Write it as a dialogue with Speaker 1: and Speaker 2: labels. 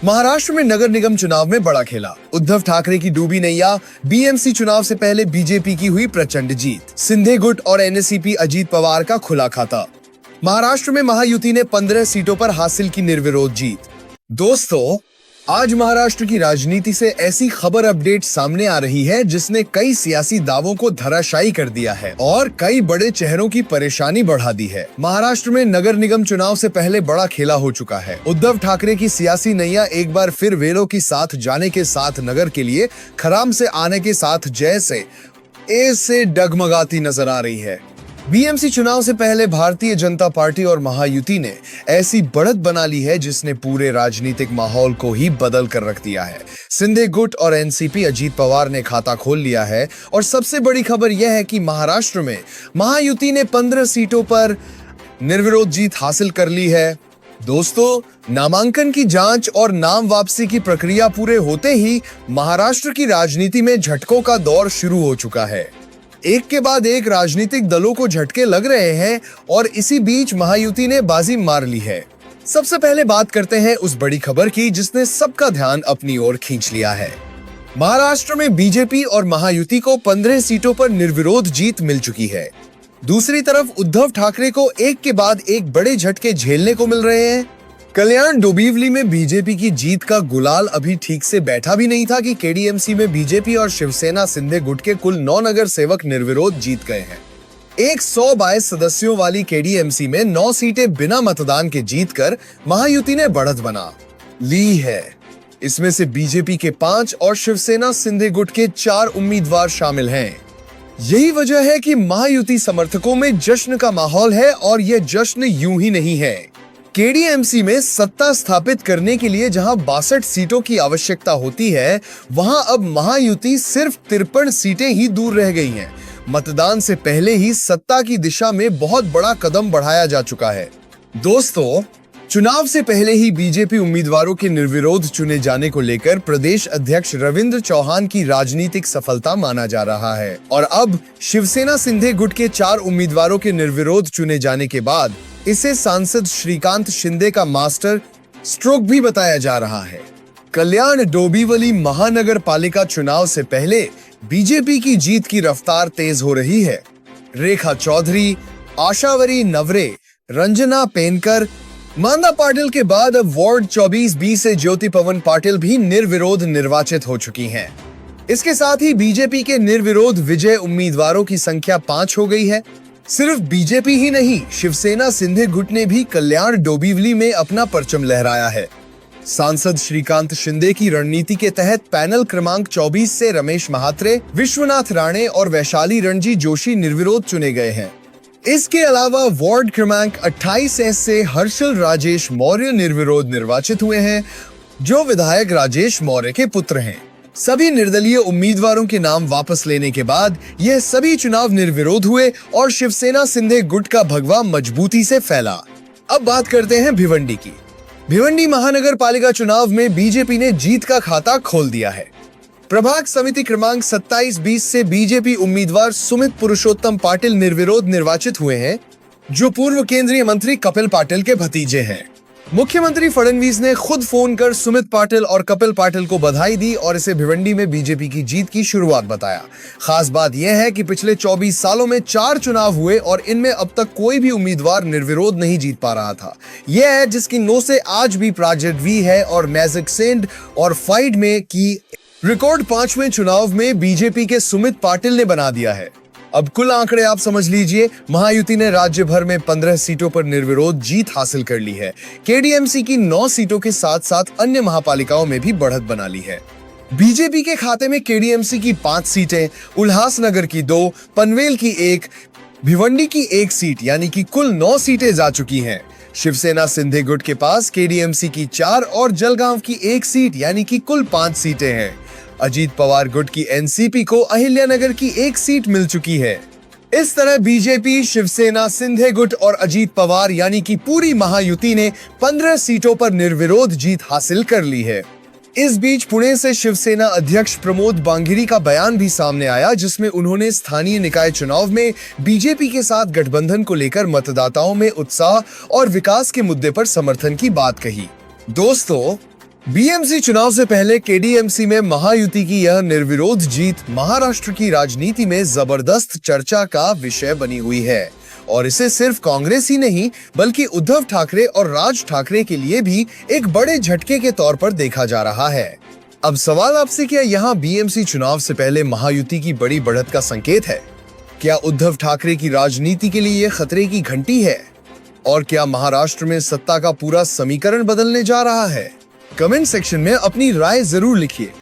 Speaker 1: महाराष्ट्र में नगर निगम चुनाव में बड़ा खेला। उद्धव ठाकरे की डूबी नैया, बीएमसी चुनाव से पहले बीजेपी की हुई प्रचंड जीत, सिंधे गुट और एनसीपी अजीत पवार का खुला खाता। महाराष्ट्र में महायुति ने 15 सीटों पर हासिल की निर्विरोध जीत। दोस्तों, आज महाराष्ट्र की राजनीति से ऐसी खबर अपडेट सामने आ रही है जिसने कई सियासी दावों को धराशायी कर दिया है और कई बड़े चेहरों की परेशानी बढ़ा दी है। महाराष्ट्र में नगर निगम चुनाव से पहले बड़ा खेला हो चुका है। उद्धव ठाकरे की सियासी नैया एक बार फिर वेलों की साथ जाने के साथ नगर के लिए खराम से आने के साथ जैसे ऐसे डगमगाती नजर आ रही है। बीएमसी चुनाव से पहले भारतीय जनता पार्टी और महायुति ने ऐसी बढ़त बना ली है जिसने पूरे राजनीतिक माहौल को ही बदल कर रख दिया है। सिंधे गुट और एनसीपी अजीत पवार ने खाता खोल लिया है और सबसे बड़ी खबर यह है कि महाराष्ट्र में महायुति ने 15 सीटों पर निर्विरोध जीत हासिल कर ली है। दोस्तों, नामांकन की जांच और नाम वापसी की प्रक्रिया पूरे होते ही महाराष्ट्र की राजनीति में झटकों का दौर शुरू हो चुका है। एक के बाद एक राजनीतिक दलों को झटके लग रहे हैं और इसी बीच महायुति ने बाजी मार ली है। सबसे पहले बात करते हैं उस बड़ी खबर की जिसने सबका ध्यान अपनी ओर खींच लिया है। महाराष्ट्र में बीजेपी और महायुति को 15 सीटों पर निर्विरोध जीत मिल चुकी है। दूसरी तरफ उद्धव ठाकरे को एक के बाद एक बड़े झटके झेलने को मिल रहे हैं। कल्याण डोंबिवली में बीजेपी की जीत का गुलाल अभी ठीक से बैठा भी नहीं था कि केडीएमसी में बीजेपी और शिवसेना सिंधे गुट के कुल 9 नगर सेवक निर्विरोध जीत गए हैं। 122 सदस्यों वाली केडीएमसी में 9 सीटें बिना मतदान के जीतकर महायुति ने बढ़त बना ली है। इसमें से बीजेपी के 5 और शिवसेना सिंधे गुट के 4 उम्मीदवार शामिल हैं। यही वजह है कि महायुति समर्थकों में जश्न का माहौल है और यह जश्न यूं ही नहीं है। केडीएमसी में सत्ता स्थापित करने के लिए जहां 62 सीटों की आवश्यकता होती है, वहां अब महायुति सिर्फ 53 सीटें ही दूर रह गई हैं। मतदान से पहले ही सत्ता की दिशा में बहुत बड़ा कदम बढ़ाया जा चुका है। दोस्तों, चुनाव से पहले ही बीजेपी उम्मीदवारों के निर्विरोध चुने जाने को लेकर प्रदेश अध्यक्ष रविंद्र चौहान की राजनीतिक सफलता माना जा रहा है और अब शिवसेना सिंधे गुट के 4 उम्मीदवारों के निर्विरोध चुने जाने के बाद इसे सांसद श्रीकांत शिंदे का मास्टर स्ट्रोक भी बताया जा रहा है। कल्याण डोंबिवली महानगर पालिका चुनाव से पहले बीजेपी की जीत की रफ्तार तेज हो रही है। रेखा चौधरी, आशावरी नवरे, रंजना पेनकर, मांदा पाटिल के बाद अब वार्ड 24B से ज्योति पवन पाटिल भी निर्विरोध निर्वाचित हो चुकी हैं। इसके साथ ही बीजेपी के निर्विरोध विजय उम्मीदवारों की संख्या 5 हो गई है। सिर्फ बीजेपी ही नहीं, शिवसेना सिंधे गुट ने भी कल्याण डोंबिवली में अपना परचम लहराया है। सांसद श्रीकांत शिंदे की रणनीति के तहत पैनल क्रमांक 24 से रमेश महात्रे, विश्वनाथ राणे और वैशाली रणजी जोशी निर्विरोध चुने गए हैं। इसके अलावा वार्ड क्रमांक 28S से हर्षल राजेश मौर्य निर्विरोध निर्वाचित हुए हैं, जो विधायक राजेश मौर्य के पुत्र हैं। सभी निर्दलीय उम्मीदवारों के नाम वापस लेने के बाद यह सभी चुनाव निर्विरोध हुए और शिवसेना सिंधे गुट का भगवा मजबूती से फैला। अब बात करते हैं भिवंडी की। भिवंडी महानगर पालिका चुनाव में बीजेपी ने जीत का खाता खोल दिया है। प्रभाग समिति क्रमांक 27-20 से बीजेपी उम्मीदवार सुमित पुरुषोत्तम पाटिल निर्विरोध निर्वाचित हुए हैं, जो पूर्व केंद्रीय मंत्री कपिल पाटिल के भतीजे हैं। मुख्यमंत्री फडणवीस ने खुद फोन कर सुमित पाटिल और कपिल पाटिल को बधाई दी और इसे भिवंडी में बीजेपी की जीत की शुरुआत बताया। खास बात यह है कि पिछले 24 सालों में 4 चुनाव हुए और इनमें अब तक कोई भी उम्मीदवार निर्विरोध नहीं जीत पा रहा था। यह है जिसकी नोसे आज भी प्राजक्त वी है और मैजिक सेंड और फाइड में की रिकॉर्ड 5वें चुनाव में बीजेपी के सुमित पाटिल ने बना दिया है। अब कुल आंकड़े आप समझ लीजिए। महायुति ने राज्य भर में 15 सीटों पर निर्विरोध जीत हासिल कर ली है। केडीएमसी की 9 सीटों के साथ साथ अन्य महापालिकाओं में भी बढ़त बना ली है। बीजेपी के खाते में केडीएमसी की 5 सीटें, उल्हासनगर की 2, पनवेल की 1, भिवंडी की 1 सीट यानी कि कुल 9 सीटें जा चुकी हैं। शिवसेना सिंधे गुट के पास केडीएमसी की 4 और जलगांव की 1 सीट यानी कि कुल 5 सीटें हैं। अजीत पवार गुट की एनसीपी को अहिल्यानगर की 1 सीट मिल चुकी है। इस तरह बीजेपी, शिवसेना, सिंधे गुट और अजीत पवार यानी कि पूरी महायुति ने 15 सीटों पर निर्विरोध जीत हासिल कर ली है। इस बीच पुणे से शिवसेना अध्यक्ष प्रमोद बांगिरी का बयान भी सामने आया, जिसमें उन्होंने स्थानीय निकाय चुनाव में बीजेपी के साथ गठबंधन को लेकर मतदाताओं में उत्साह और विकास के मुद्दे पर समर्थन की बात कही। दोस्तों, बीएमसी चुनाव से पहले केडीएमसी में महायुति की यह निर्विरोध जीत महाराष्ट्र की राजनीति में जबरदस्त चर्चा का विषय बनी हुई है और इसे सिर्फ कांग्रेस ही नहीं बल्कि उद्धव ठाकरे और राज ठाकरे के लिए भी एक बड़े झटके के तौर पर देखा जा रहा है। अब सवाल आपसे, क्या यहाँ बीएमसी चुनाव से पहले महायुति की बड़ी बढ़त का संकेत है? क्या उद्धव ठाकरे की राजनीति के लिए ये खतरे की घंटी है? और क्या महाराष्ट्र में सत्ता का पूरा समीकरण बदलने जा रहा है? कमेंट सेक्शन में अपनी राय जरूर लिखिए।